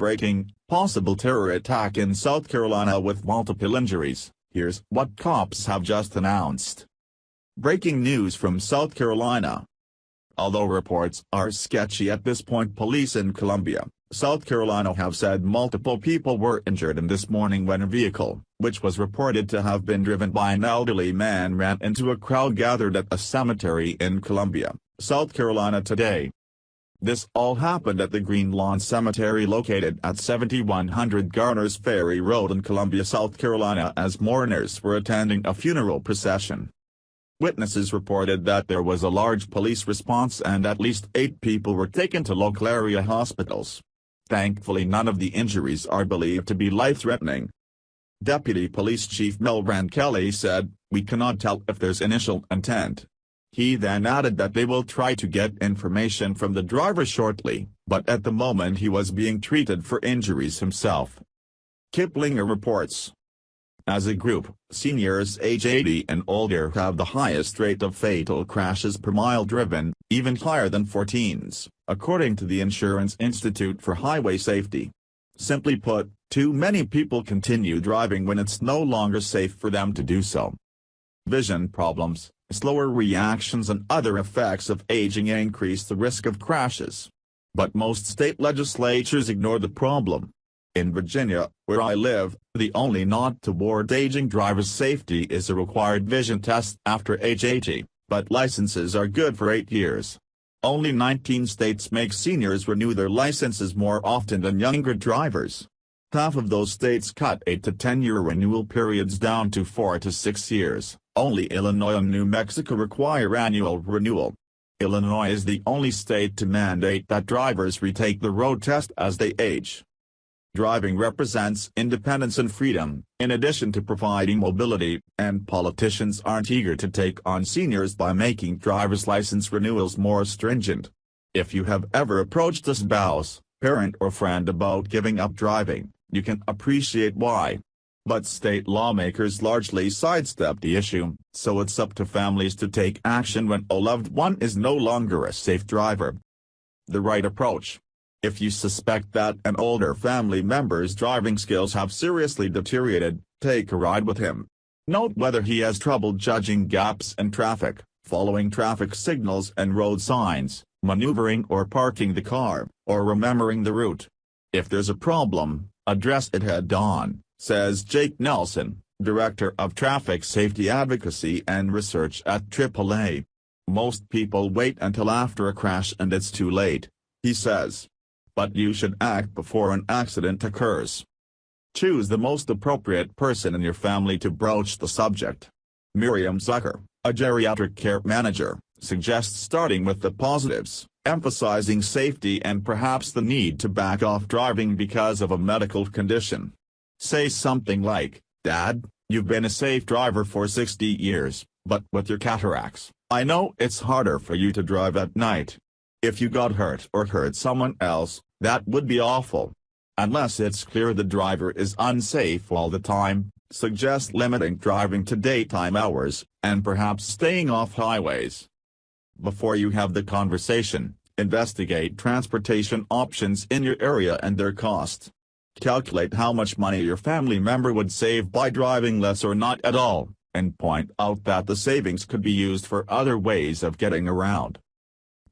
Breaking, possible terror attack in South Carolina with multiple injuries. Here's what cops have just announced. Breaking news from South Carolina. Although reports are sketchy at this point, police in Columbia, South Carolina have said multiple people were injured in this morning when a vehicle, which was reported to have been driven by an elderly man, ran into a crowd gathered at a cemetery in Columbia, South Carolina today. This all happened at the Green Lawn Cemetery located at 7100 Garner's Ferry Road in Columbia, South Carolina, as mourners were attending a funeral procession. Witnesses reported that there was a large police response and at least 8 people were taken to local area hospitals. Thankfully, none of the injuries are believed to be life-threatening. Deputy Police Chief Melvin Kelly said, "We cannot tell if there's initial intent." He then added that they will try to get information from the driver shortly, but at the moment he was being treated for injuries himself. Kiplinger reports. As a group, seniors age 80 and older have the highest rate of fatal crashes per mile driven, even higher than for teens, according to the Insurance Institute for Highway Safety. Simply put, too many people continue driving when it's no longer safe for them to do so. Vision problems, slower reactions and other effects of aging increase the risk of crashes. But most state legislatures ignore the problem. In Virginia, where I live, the only nod toward aging drivers' safety is a required vision test after age 80, but licenses are good for 8 years. Only 19 states make seniors renew their licenses more often than younger drivers. Half of those states cut 8 to 10-year renewal periods down to 4 to 6 years. Only Illinois and New Mexico require annual renewal. Illinois is the only state to mandate that drivers retake the road test as they age. Driving represents independence and freedom, in addition to providing mobility, and politicians aren't eager to take on seniors by making driver's license renewals more stringent. If you have ever approached a spouse, parent or friend about giving up driving, you can appreciate why. But state lawmakers largely sidestep the issue, so it's up to families to take action when a loved one is no longer a safe driver. The right approach. If you suspect that an older family member's driving skills have seriously deteriorated, take a ride with him. Note whether he has trouble judging gaps in traffic, following traffic signals and road signs, maneuvering or parking the car, or remembering the route. If there's a problem, address it head-on, says Jake Nelson, Director of Traffic Safety Advocacy and Research at AAA. Most people wait until after a crash and it's too late, he says. But you should act before an accident occurs. Choose the most appropriate person in your family to broach the subject. Miriam Zucker, a geriatric care manager, suggests starting with the positives, emphasizing safety and perhaps the need to back off driving because of a medical condition. Say something like, "Dad, you've been a safe driver for 60 years, but with your cataracts, I know it's harder for you to drive at night. If you got hurt or hurt someone else, that would be awful. Unless it's clear the driver is unsafe all the time, suggest limiting driving to daytime hours, and perhaps staying off highways." Before you have the conversation, investigate transportation options in your area and their cost. Calculate how much money your family member would save by driving less or not at all, and point out that the savings could be used for other ways of getting around.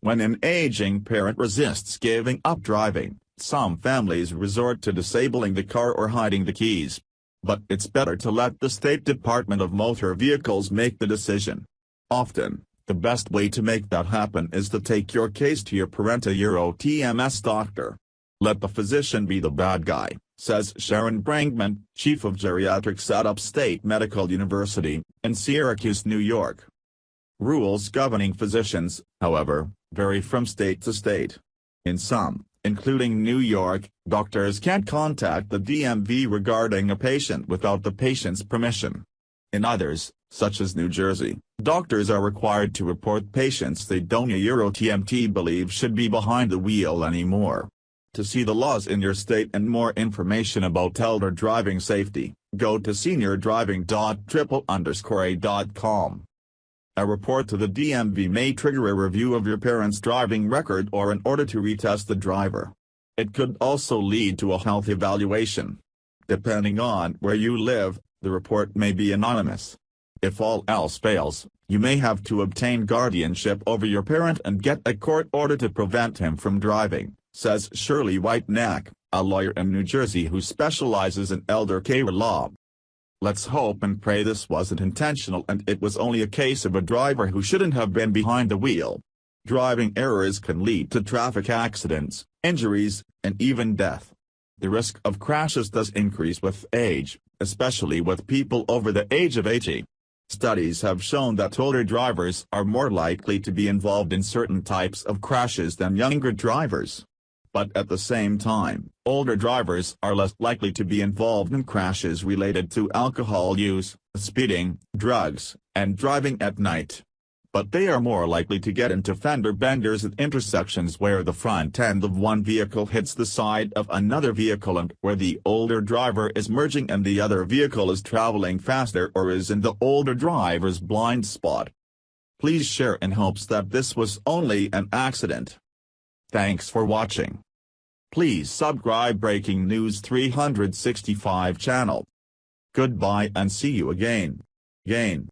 When an aging parent resists giving up driving, some families resort to disabling the car or hiding the keys. But it's better to let the State Department of Motor Vehicles make the decision. Often, the best way to make that happen is to take your case to your parental TMS doctor. Let the physician be the bad guy, says Sharon Brangman, chief of geriatrics at Upstate Medical University, in Syracuse, New York. Rules governing physicians, however, vary from state to state. In some, including New York, doctors can't contact the DMV regarding a patient without the patient's permission. In others, such as New Jersey, doctors are required to report patients they don't TMT believe should be behind the wheel anymore. To see the laws in your state and more information about elder driving safety, go to seniordriving.triple_a.com. A report to the DMV may trigger a review of your parent's driving record or an order to retest the driver. It could also lead to a health evaluation. Depending on where you live, the report may be anonymous. If all else fails, you may have to obtain guardianship over your parent and get a court order to prevent him from driving, says Shirley Whitenack, a lawyer in New Jersey who specializes in elder care law. Let's hope and pray this wasn't intentional and it was only a case of a driver who shouldn't have been behind the wheel. Driving errors can lead to traffic accidents, injuries, and even death. The risk of crashes does increase with age, especially with people over the age of 80. Studies have shown that older drivers are more likely to be involved in certain types of crashes than younger drivers. But at the same time, older drivers are less likely to be involved in crashes related to alcohol use, speeding, drugs, and driving at night. But they are more likely to get into fender benders at intersections where the front end of one vehicle hits the side of another vehicle and where the older driver is merging and the other vehicle is traveling faster or is in the older driver's blind spot. Please share in hopes that this was only an accident. Thanks for watching. Please subscribe Breaking News 365 channel. Goodbye and see you again.